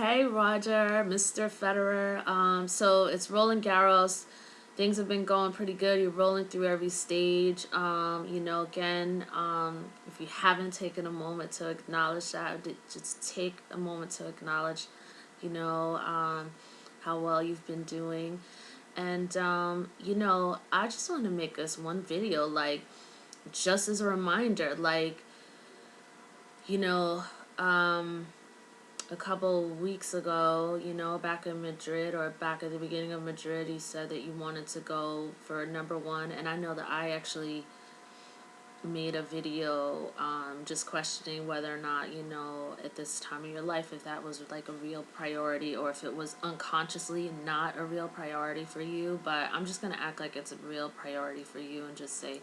Hey Roger, Mr. Federer. So it's Roland Garros. Things have been going pretty good. You're rolling through every stage. Again, if you haven't taken a moment to acknowledge that, just take a moment to acknowledge, you know, um, how well you've been doing. And, I just want to make this one video, like, just as a reminder, like, you know, um, a couple weeks ago, back in Madrid or back at the beginning of Madrid, you said that you wanted to go for number one. And I know that I actually made a video just questioning whether or not, at this time of your life, if that was like a real priority or if it was unconsciously not a real priority for you. But I'm just going to act like it's a real priority for you and just say,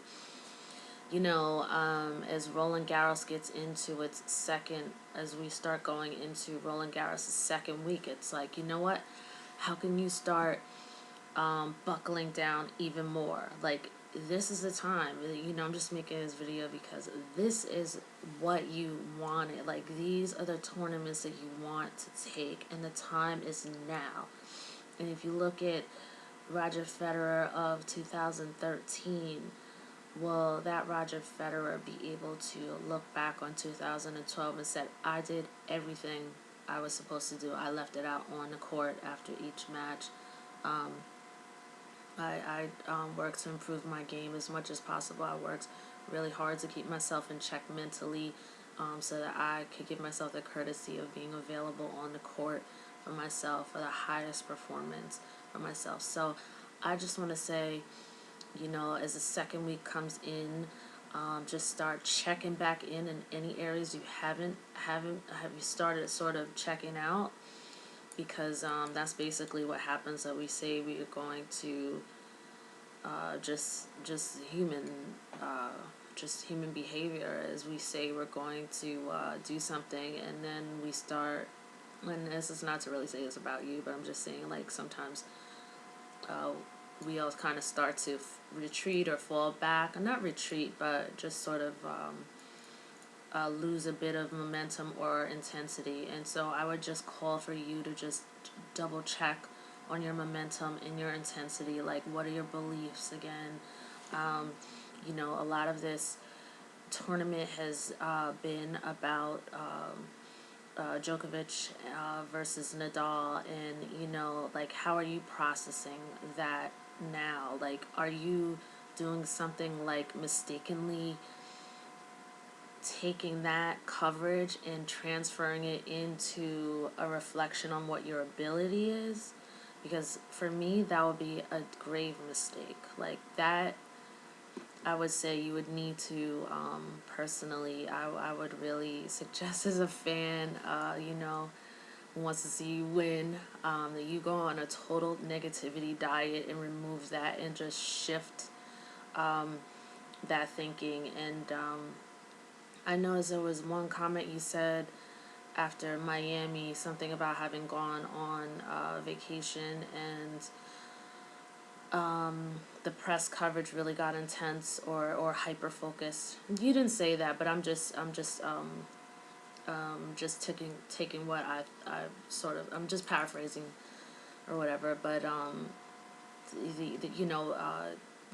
as Roland Garros gets into its second, as we start going into Roland Garros' second week, it's like, you know what? How can you start buckling down even more? Like, this is the time. I'm just making this video because this is what you wanted. Like, these are the tournaments that you want to take, and the time is now. And if you look at Roger Federer of 2013, will that Roger Federer be able to look back on 2012 and said, I did everything I was supposed to do. I left it out on the court after each match. I worked to improve my game as much as possible. I worked really hard to keep myself in check mentally, so that I could give myself the courtesy of being available on the court for myself, for the highest performance for myself. So I just want to say, as the second week comes in, just start checking back in any areas you have you started sort of checking out, because that's basically what happens. That we say we are going to just human behavior, as we say we're going to do something, and then we start. And this is not to really say this about you, but I'm just saying, like, sometimes we all kind of start to retreat or fall back, or not retreat, but just sort of lose a bit of momentum or intensity. And so I would just call for you to just double check on your momentum and your intensity. Like, what are your beliefs again? A lot of this tournament has been about Djokovic versus Nadal, and like, how are you processing that now? Like, are you doing something like mistakenly taking that coverage and transferring it into a reflection on what your ability is? Because for me, that would be a grave mistake. Like, that, I would say you would need to, personally, I would really suggest, as a fan, who wants to see you win, that you go on a total negativity diet and remove that and just shift that thinking. And I noticed there was one comment you said after Miami, something about having gone on vacation, and the press coverage really got intense or hyper focused. You didn't say that, but I'm just taking what I sort of, I'm just paraphrasing or whatever. But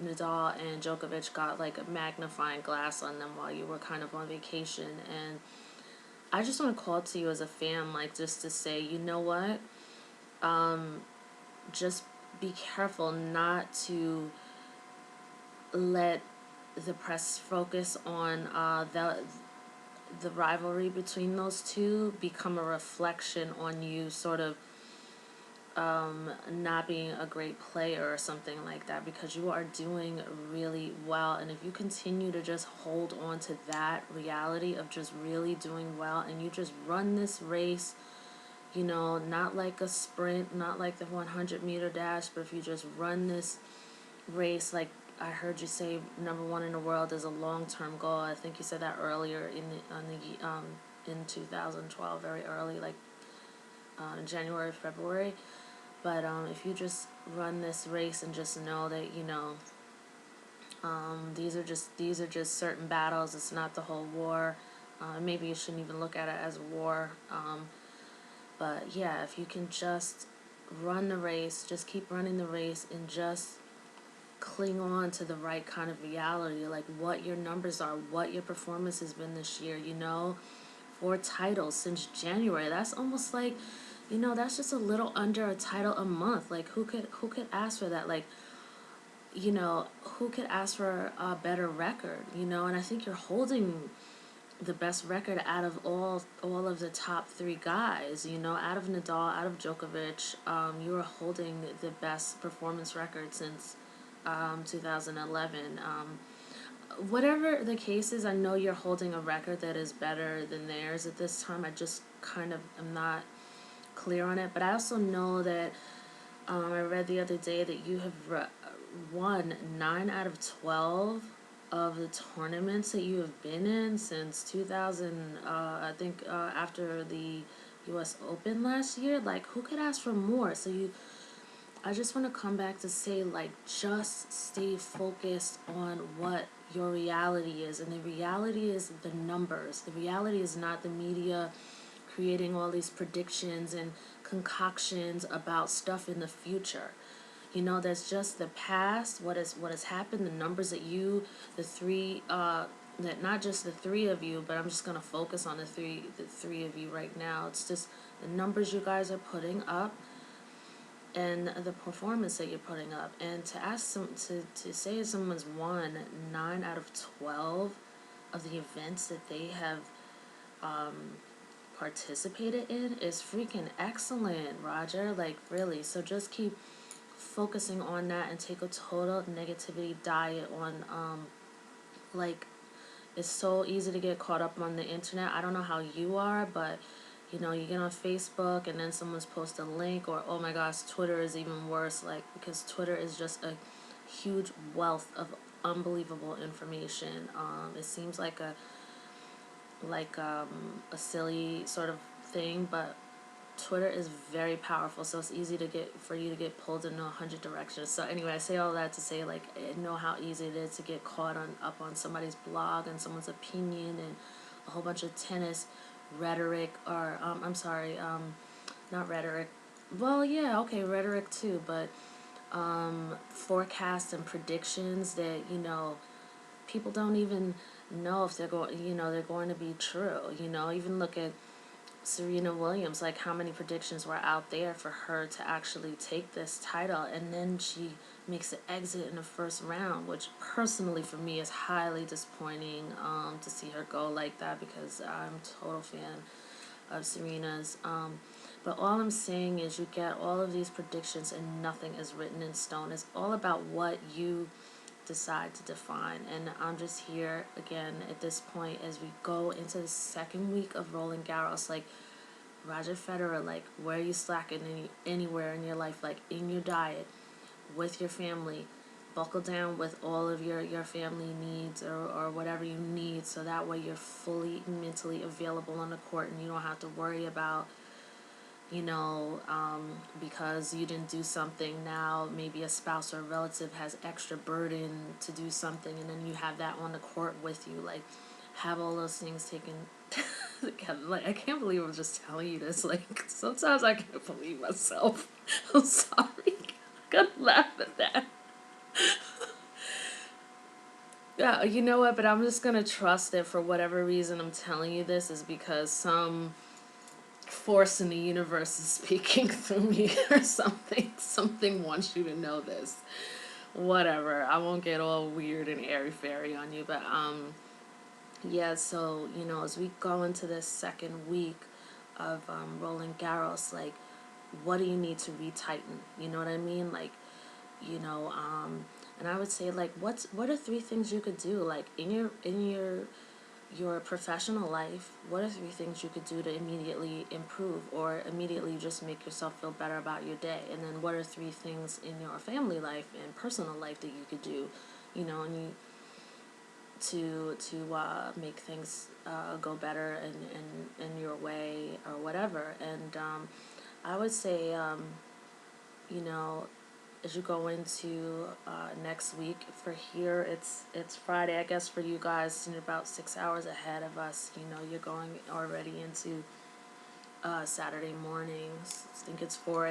Nadal and Djokovic got like a magnifying glass on them while you were kind of on vacation. And I just want to call to you as a fan, like, just to say, you know what, just be careful not to let the press focus on the rivalry between those two become a reflection on you sort of not being a great player or something like that, because you are doing really well. And if you continue to just hold on to that reality of just really doing well, and you just run this race, not like a sprint, not like the 100-meter dash, but if you just run this race, like I heard you say, number one in the world is a long-term goal. I think you said that earlier in 2012, very early, like January, February. But if you just run this race and just know that these are just certain battles. It's not the whole war. Maybe you shouldn't even look at it as a war. But yeah, if you can just run the race, just keep running the race, and just cling on to the right kind of reality, like what your numbers are, what your performance has been this year, 4 titles since January. That's almost like, that's just a little under a title a month. Like who could ask for that? Like, who could ask for a better record, And I think you're holding the best record out of all of the top 3 guys, out of Nadal, out of Djokovic. You are holding the best performance record since 2011. Whatever the case is, I know you're holding a record that is better than theirs at this time. I just kind of am not clear on it, but I also know that I read the other day that you have won 9 out of 12 of the tournaments that you have been in since 2000. I think after the U.S. Open last year. Like, who could ask for more? I just want to come back to say, like, just stay focused on what your reality is. And the reality is the numbers. The reality is not the media creating all these predictions and concoctions about stuff in the future. That's just the past, what has happened, the numbers that the three, that not just the 3 of you, but I'm just going to focus on the three of you right now. It's just the numbers you guys are putting up and the performance that you're putting up. And to say someone's won 9 out of 12 of the events that they have participated in is freaking excellent, Roger. Like, really. So just keep focusing on that and take a total negativity diet on like, it's so easy to get caught up on the internet. I don't know how you are, but you get on Facebook and then someone's post a link, or oh my gosh, Twitter is even worse, like, because Twitter is just a huge wealth of unbelievable information. It seems like a silly sort of thing, but Twitter is very powerful, so it's easy for you to get pulled in 100 directions. So anyway, I say all that to say, like, I know how easy it is to get caught up on somebody's blog and someone's opinion and a whole bunch of tennis rhetoric, or I'm sorry, not rhetoric. Well, yeah, okay, rhetoric too, but forecasts and predictions that people don't even know if they're going to be true. Even look at Serena Williams, like, how many predictions were out there for her to actually take this title, and then she makes an exit in the first round, which personally for me is highly disappointing to see her go like that, because I'm a total fan of Serena's. But all I'm saying is, you get all of these predictions and nothing is written in stone. It's all about what you decide to define. And I'm just here again at this point as we go into the second week of Roland Garros. Like, Roger Federer, like, where are you slacking anywhere in your life? Like, in your diet, with your family, buckle down with all of your family needs, or whatever you need, so that way you're fully mentally available on the court and you don't have to worry about because you didn't do something, now maybe a spouse or a relative has extra burden to do something, and then you have that on the court with you. Like, have all those things taken together. Like, I can't believe I'm just telling you this. Like, sometimes I can't believe myself. I'm sorry. I gotta laugh at that. Yeah, you know what? But I'm just gonna trust that for whatever reason I'm telling you this is because some force in the universe is speaking through me or something wants you to know this, whatever. I won't get all weird and airy fairy on you, but yeah, so as we go into this second week of Roland Garros, like, what do you need to retighten, you know what I mean? Like, and I would say, like, what are 3 things you could do, like, in your professional life? What are 3 things you could do to immediately improve or immediately just make yourself feel better about your day? And then what are 3 things in your family life and personal life that you could do, and to make things go better in your way or whatever. And I would say, as you go into next week, for here it's Friday, I guess for you guys, and you're about 6 hours ahead of us. You're going already into Saturday mornings. I think it's 4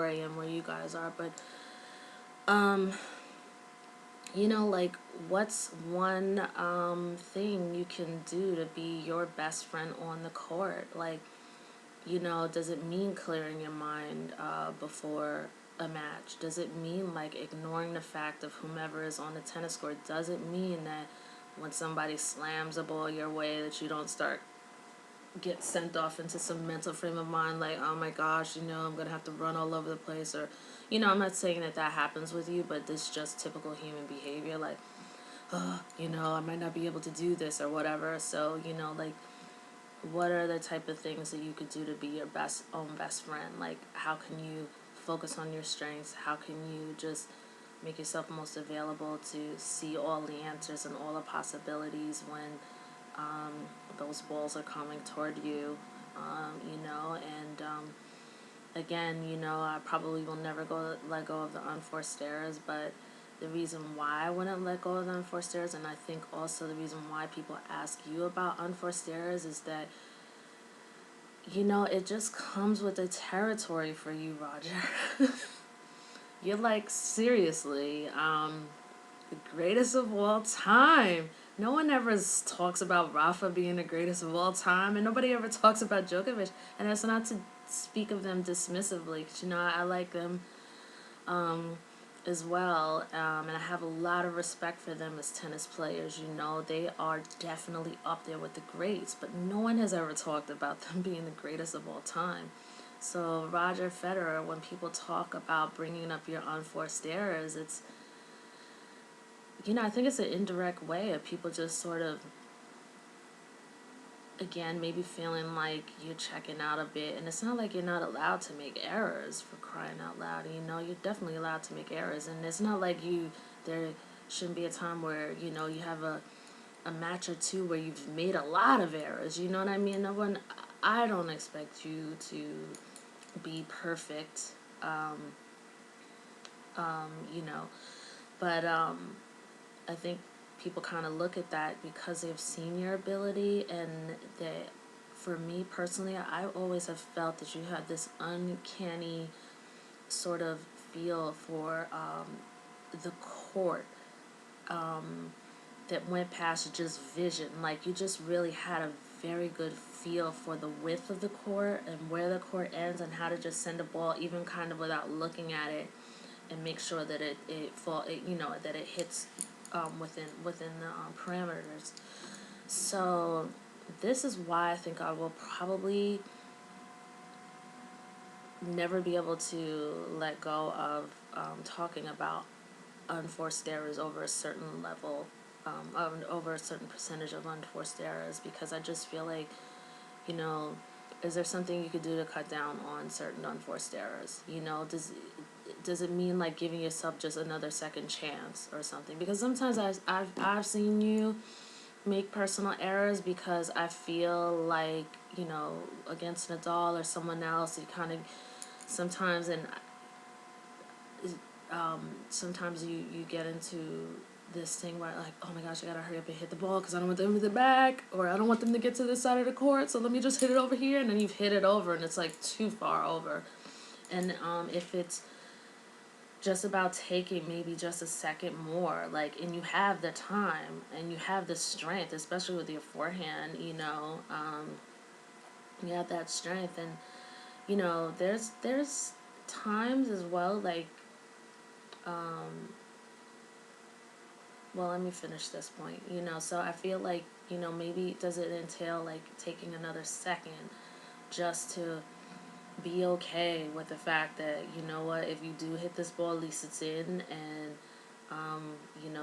a.m. where you guys are, but um, like, what's one thing you can do to be your best friend on the court? Like, does it mean clearing your mind before a match? Does it mean, like, ignoring the fact of whomever is on the tennis court? Does it mean that when somebody slams a ball your way that you don't get sent off into some mental frame of mind like, oh my gosh, I'm gonna have to run all over the place? Or, I'm not saying that happens with you, but this is just typical human behavior, like, oh, I might not be able to do this or whatever. So, like, what are the type of things that you could do to be your best friend? Like, how can you focus on your strengths? How can you just make yourself most available to see all the answers and all the possibilities when those balls are coming toward you? And again, I probably will never let go of the unforced errors, but the reason why I wouldn't let go of the unforced errors, and I think also the reason why people ask you about unforced errors, is that, it just comes with the territory for you, Roger. You're like, seriously, the greatest of all time. No one ever talks about Rafa being the greatest of all time, and nobody ever talks about Djokovic. And that's not to speak of them dismissively, because, I like them as well, and I have a lot of respect for them as tennis players. They are definitely up there with the greats, but no one has ever talked about them being the greatest of all time. So Roger Federer, when people talk about bringing up your unforced errors, it's, I think it's an indirect way of people just sort of, again, maybe feeling like you're checking out a bit. And it's not like you're not allowed to make errors, for crying out loud. You're definitely allowed to make errors. And it's not like there shouldn't be a time where, you have a match or two where you've made a lot of errors. You know what I mean? I don't expect you to be perfect, but I think people kind of look at that because they've seen your ability, and that, for me personally, I always have felt that you had this uncanny sort of feel for the court, that went past just vision. Like, you just really had a very good feel for the width of the court and where the court ends, and how to just send a ball even kind of without looking at it, and make sure that that it hits within the parameters. So this is why I think I will probably never be able to let go of talking about unforced errors over a certain level, over a certain percentage of unforced errors, because I just feel like, is there something you could do to cut down on certain unforced errors? Does it mean, like, giving yourself just another second chance or something? Because sometimes I've seen you make personal errors because I feel like, against Nadal or someone else, you kind of sometimes, and sometimes you get into this thing where, like, oh my gosh, I gotta hurry up and hit the ball because I don't want them to the back, or I don't want them to get to this side of the court, so let me just hit it over here. And then you've hit it over and it's like too far over. And if it's just about taking maybe just a second more, like, and you have the time and you have the strength, especially with your forehand, you have that strength. And there's times as well, like, well, let me finish this point. So I feel like, maybe does it entail, like, taking another second just to be okay with the fact that, if you do hit this ball, at least it's in, and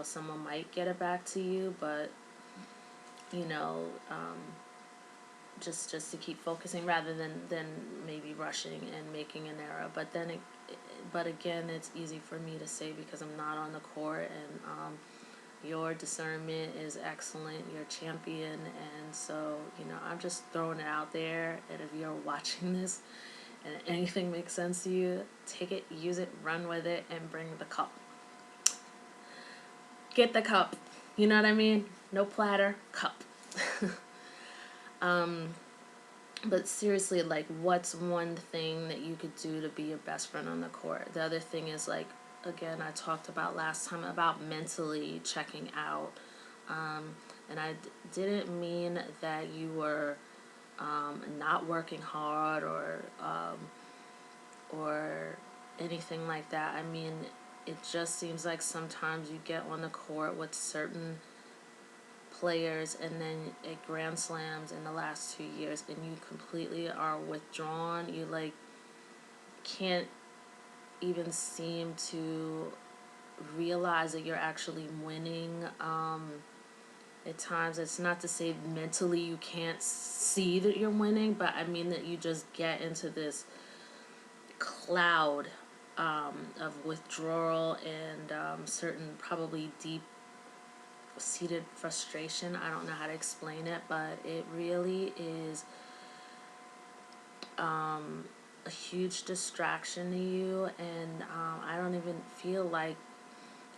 someone might get it back to you, but just to keep focusing rather than maybe rushing and making an error. But again, it's easy for me to say because I'm not on the court, and your discernment is excellent. You're a champion, and so I'm just throwing it out there. And if you're watching this and anything makes sense to you, take it, use it, run with it, and bring the cup. Get the cup. You know what I mean? No platter, cup. But seriously, like, what's one thing that you could do to be your best friend on the court? The other thing is, like, again, I talked about last time about mentally checking out. And didn't mean that you were not working hard or anything like that. I mean, it just seems like sometimes you get on the court with certain players and then at Grand Slams in the last 2 years and you completely are withdrawn. You like can't even seem to realize that you're actually winning. At times, it's not to say mentally you can't see that you're winning, but I mean that you just get into this cloud of withdrawal and certain probably deep seated frustration. I don't know how to explain it, but it really is a huge distraction to you, and I don't even feel like,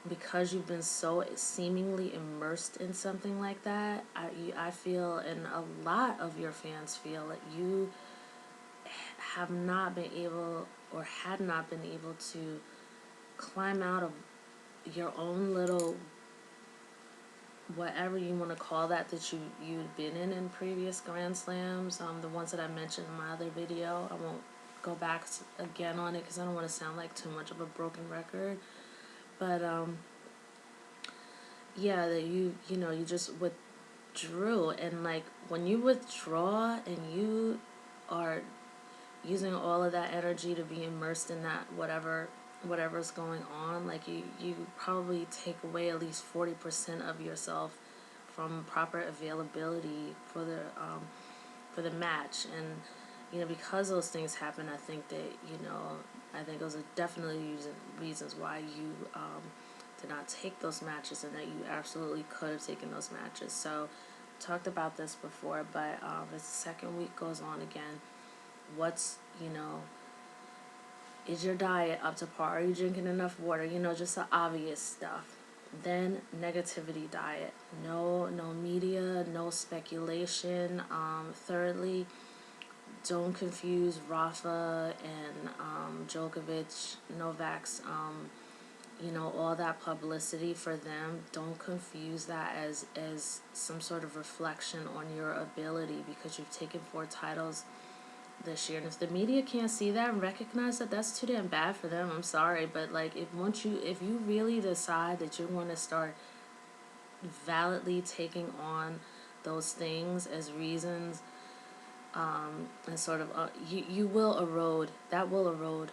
because you've been so seemingly immersed in something like that, I feel, and a lot of your fans feel, that you have not been able or had not been able to climb out of your own little, whatever you want to call that you'd been in previous Grand Slams, the ones that I mentioned in my other video. I won't go back again on it because I don't want to sound like too much of a broken record, but yeah, that you just withdrew, and like when you withdraw and you are using all of that energy to be immersed in that whatever's going on, like you probably take away at least 40% of yourself from proper availability for the match. And because those things happen, I think that I think those are definitely reasons why you did not take those matches, and that you absolutely could have taken those matches. So talked about this before, but as the second week goes on again, what's is your diet up to par? Are you drinking enough water? Just the obvious stuff. Then negativity diet. No media, no speculation. Thirdly, don't confuse Rafa and Djokovic, Novak's, all that publicity for them. Don't confuse that as some sort of reflection on your ability, because you've taken 4 titles this year, and if the media can't see that and recognize that, that's too damn bad for them. I'm sorry, but like, if you really decide that you want to start validly taking on those things as reasons, and sort of you will erode, that will erode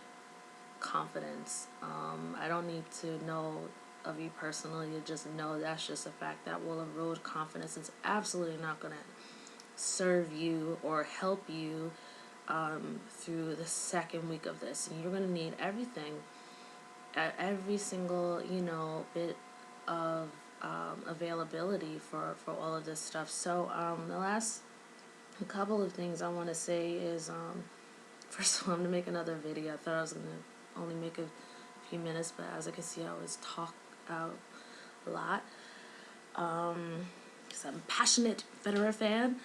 confidence. I don't need to know of you personally to just know that's just a fact. That will erode confidence. It's absolutely not going to serve you or help you through the second week of this. And you're going to need everything, every single bit of availability for all of this stuff. So the last couple of things I want to say is, first of all, I'm going to make another video. I thought I was going to only make a few minutes, but as I can see, I always talk out a lot, because I'm a passionate Federer fan.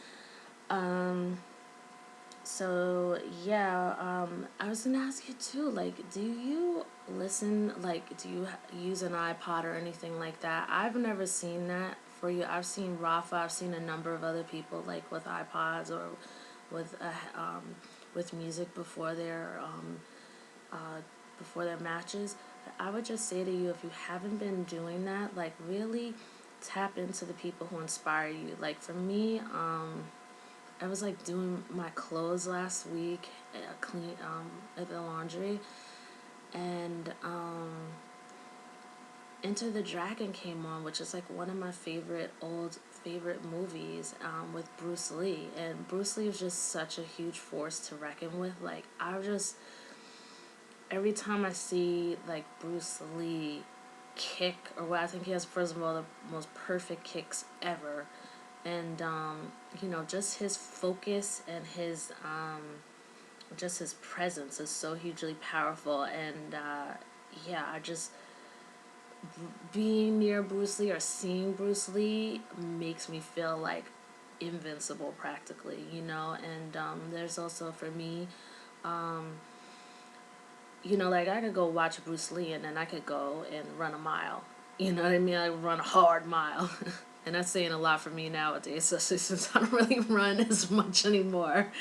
So yeah, I was gonna ask you too, like, do you listen, like, do you use an iPod or anything like that? I've never seen that for you. I've seen Rafa, I've seen a number of other people, like, with iPods or with music before their matches. I would just say to you, if you haven't been doing that, like, really tap into the people who inspire you. Like, for me, I was like doing my clothes last week, at the laundry, and Enter the Dragon came on, which is like one of my favorite movies, with Bruce Lee. And Bruce Lee is just such a huge force to reckon with. Like, every time I see like Bruce Lee kick, or what I think he has, first of all, the most perfect kicks ever. And just his focus and his just his presence is so hugely powerful. And yeah, I just, being near Bruce Lee or seeing Bruce Lee makes me feel like invincible practically, you know. And there's also for me, you know, like I could go watch Bruce Lee and then I could go and run a mile. You know what I mean? I run a hard mile. And that's saying a lot for me nowadays, especially since I don't really run as much anymore.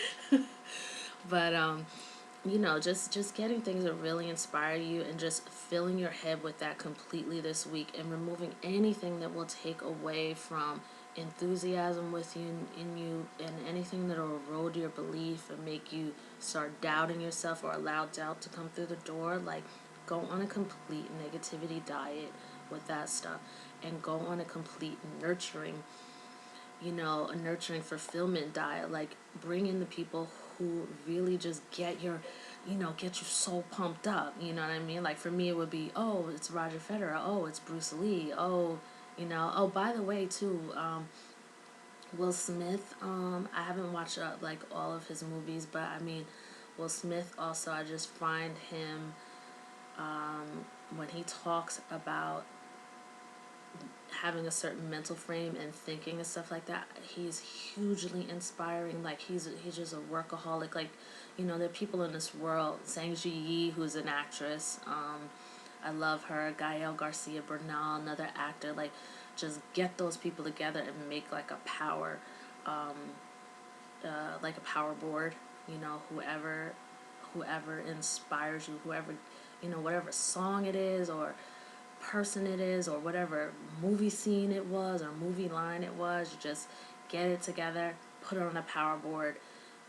But you know, just getting things that really inspire you and just filling your head with that completely this week and removing anything that will take away from enthusiasm with you in you, and anything that will erode your belief and make you start doubting yourself or allow doubt to come through the door. Like, go on a complete negativity diet with that stuff, and go on a complete nurturing, you know, a nurturing fulfillment diet. Like, bring in the people who really just get your, you know, get you so pumped up. You know what I mean? Like, for me, it would be, oh, it's Roger Federer. Oh, it's Bruce Lee. Oh, you know. Oh, by the way, too, Will Smith. I haven't watched like all of his movies, but I mean, Will Smith also. I just find him, when he talks about having a certain mental frame and thinking and stuff like that, he's hugely inspiring. Like, he's just a workaholic. Like, you know, there are people in this world, Zhang Yi, who's an actress, I love her, Gael Garcia Bernal, another actor. Like, just get those people together and make like a power, like a power board, you know. Whoever inspires you, whoever, you know, whatever song it is or person it is, or whatever movie scene it was or movie line it was, you just get it together, put it on a power board,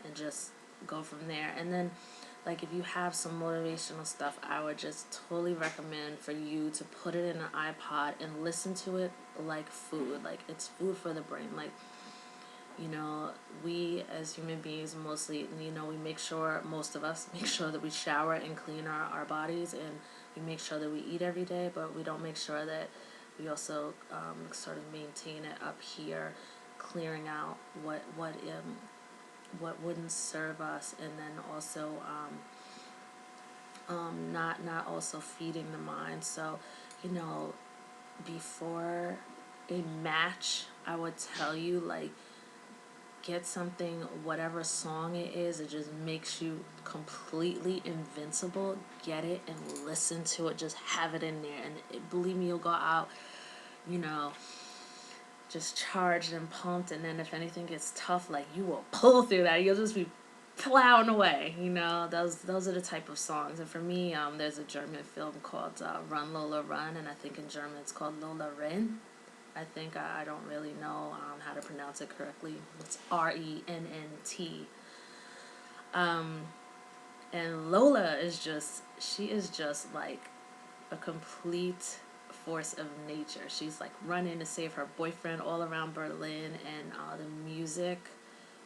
and just go from there. And then, like, if you have some motivational stuff, I would just totally recommend for you to put it in an iPod and listen to it like food. Like, it's food for the brain. Like, you know, we as human beings mostly, you know, we make sure, most of us make sure that we shower and clean our bodies, and we make sure that we eat every day, but we don't make sure that we also sort of maintain it up here, clearing out what wouldn't serve us, and then also not also feeding the mind. So, you know, before a match, I would tell you, like, get something, whatever song it is, it just makes you completely invincible. Get it and listen to it. Just have it in there, and believe me, you'll go out, you know, just charged and pumped. And then if anything gets tough, like, you will pull through that. You'll just be plowing away, you know. Those are the type of songs. And for me, there's a German film called Run Lola Run, and I think in German it's called Lola Ren. I think I don't really know how to pronounce it correctly. It's RENNT. And Lola is just, she is just like a complete force of nature. She's like running to save her boyfriend all around Berlin, and the music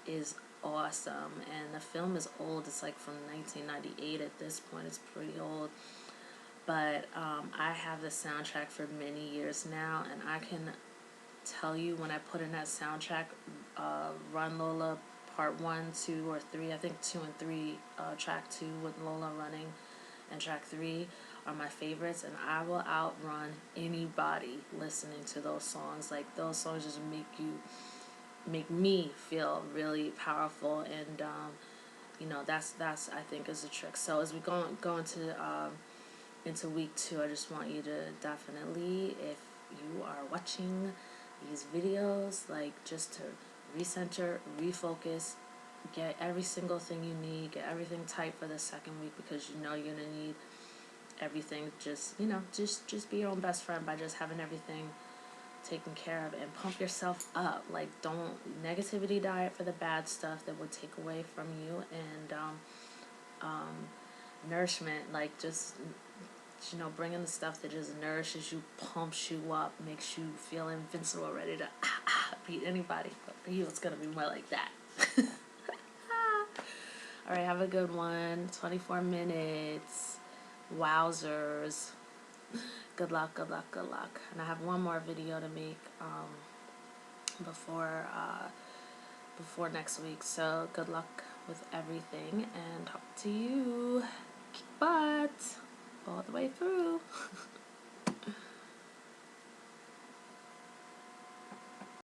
is awesome. And the film is old. It's like from 1998 at this point. It's pretty old. But I have the soundtrack for many years now, and I can tell you, when I put in that soundtrack, Run Lola Part 1, 2, or 3, I think 2 and 3, track 2 with Lola running, and track 3 are my favorites, and I will outrun anybody listening to those songs. Like, those songs just make me feel really powerful, and you know, that's I think is the trick. So as we go into week 2, I just want you to definitely, if you are watching these videos, like, just to recenter, refocus, get every single thing you need, get everything tight for the second week, because you know you're gonna need everything. Just, you know, just be your own best friend by just having everything taken care of, and pump yourself up. Like, don't negativity diet for the bad stuff that would take away from you, and nourishment, like, just, you know, bring in the stuff that just nourishes you, pumps you up, makes you feel invincible, ready to beat anybody. But for you, it's gonna be more like that. All right, have a good one. 24 minutes. Wowzers. Good luck, good luck, good luck. And I have one more video to make before next week. So good luck with everything, and talk to you. Keep butt all the way through.